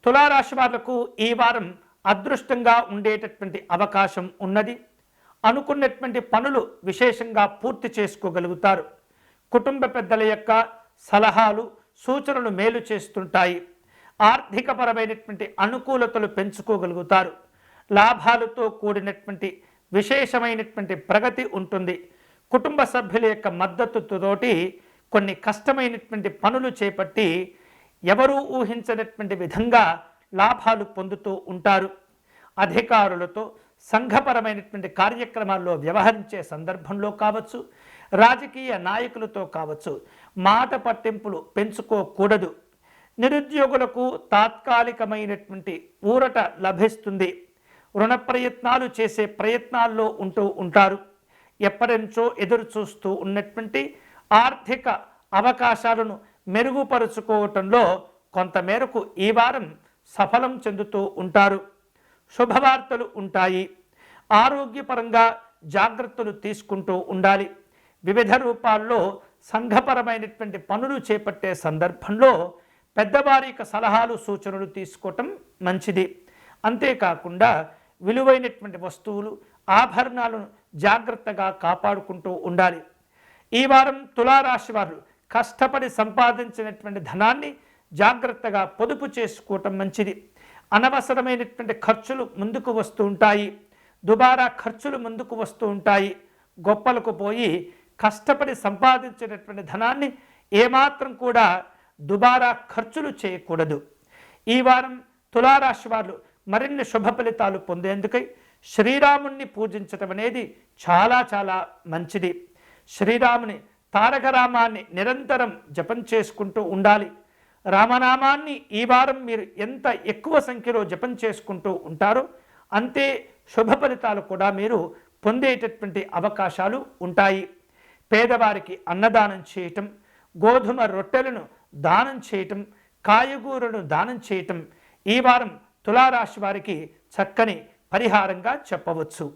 తులారాశి వాళ్లకు ఈ వారం అదృష్టంగా ఉండేటటువంటి అవకాశం ఉన్నది. అనుకున్నటువంటి పనులు విశేషంగా పూర్తి చేసుకోగలుగుతారు. కుటుంబ పెద్దల యొక్క సలహాలు సూచనలు మేలు చేస్తుంటాయి. ఆర్థికపరమైనటువంటి అనుకూలతలు పెంచుకోగలుగుతారు. లాభాలతో కూడినటువంటి విశేషమైనటువంటి ప్రగతి ఉంటుంది. కుటుంబ సభ్యుల యొక్క మద్దతుతోటి కొన్ని కష్టమైనటువంటి పనులు చేపట్టి ఎవరూ ఊహించినటువంటి విధంగా లాభాలు పొందుతూ ఉంటారు. అధికారులతో సంఘపరమైనటువంటి కార్యక్రమాల్లో వ్యవహరించే సందర్భంలో కావచ్చు, రాజకీయ నాయకులతో కావచ్చు, మాట పట్టింపులు పెంచుకోకూడదు. నిరుద్యోగులకు తాత్కాలికమైనటువంటి ఊరట లభిస్తుంది. రుణ ప్రయత్నాలు చేసే ప్రయత్నాల్లో ఉంటారు. ఎప్పటినుంచో ఎదురు చూస్తూ ఉన్నటువంటి ఆర్థిక అవకాశాలను మెరుగుపరుచుకోవటంలో కొంతమేరకు ఈ వారం సఫలం చెందుతూ ఉంటారు. శుభవార్తలు ఉంటాయి. ఆరోగ్యపరంగా జాగ్రత్తలు తీసుకుంటూ ఉండాలి. వివిధ రూపాల్లో సంఘపరమైనటువంటి పనులు చేపట్టే సందర్భంలో పెద్దవారి యొక్క సలహాలు సూచనలు తీసుకోవటం మంచిది. అంతేకాకుండా విలువైనటువంటి వస్తువులు ఆభరణాలను జాగ్రత్తగా కాపాడుకుంటూ ఉండాలి. ఈ వారం తులారాశి వారు కష్టపడి సంపాదించినటువంటి ధనాన్ని జాగ్రత్తగా పొదుపు చేసుకోవటం మంచిది. అనవసరమైనటువంటి ఖర్చులు ముందుకు వస్తూ ఉంటాయి. దుబారా ఖర్చులు ముందుకు వస్తూ ఉంటాయి. గొప్పలకు పోయి కష్టపడి సంపాదించినటువంటి ధనాన్ని ఏమాత్రం కూడా దుబారా ఖర్చులు చేయకూడదు. ఈ వారం తులారాశి వారు మరిన్ని శుభ ఫలితాలు పొందేందుకై శ్రీరాముణ్ణి పూజించటం అనేది చాలా చాలా మంచిది. శ్రీరాముని తారకరామాన్ని నిరంతరం జపం చేసుకుంటూ ఉండాలి. రామనామాన్ని ఈ వారం మీరు ఎంత ఎక్కువ సంఖ్యలో జపం చేసుకుంటూ ఉంటారో అంతే శుభ ఫలితాలు కూడా మీరు పొందేటటువంటి అవకాశాలు ఉంటాయి. పేదవారికి అన్నదానం చేయటం, గోధుమ రొట్టెలను దానం చేయటం, కాయగూరలను దానం చేయటం ఈ వారం తులారాశి వారికి చక్కని పరిహారంగా చెప్పవచ్చు.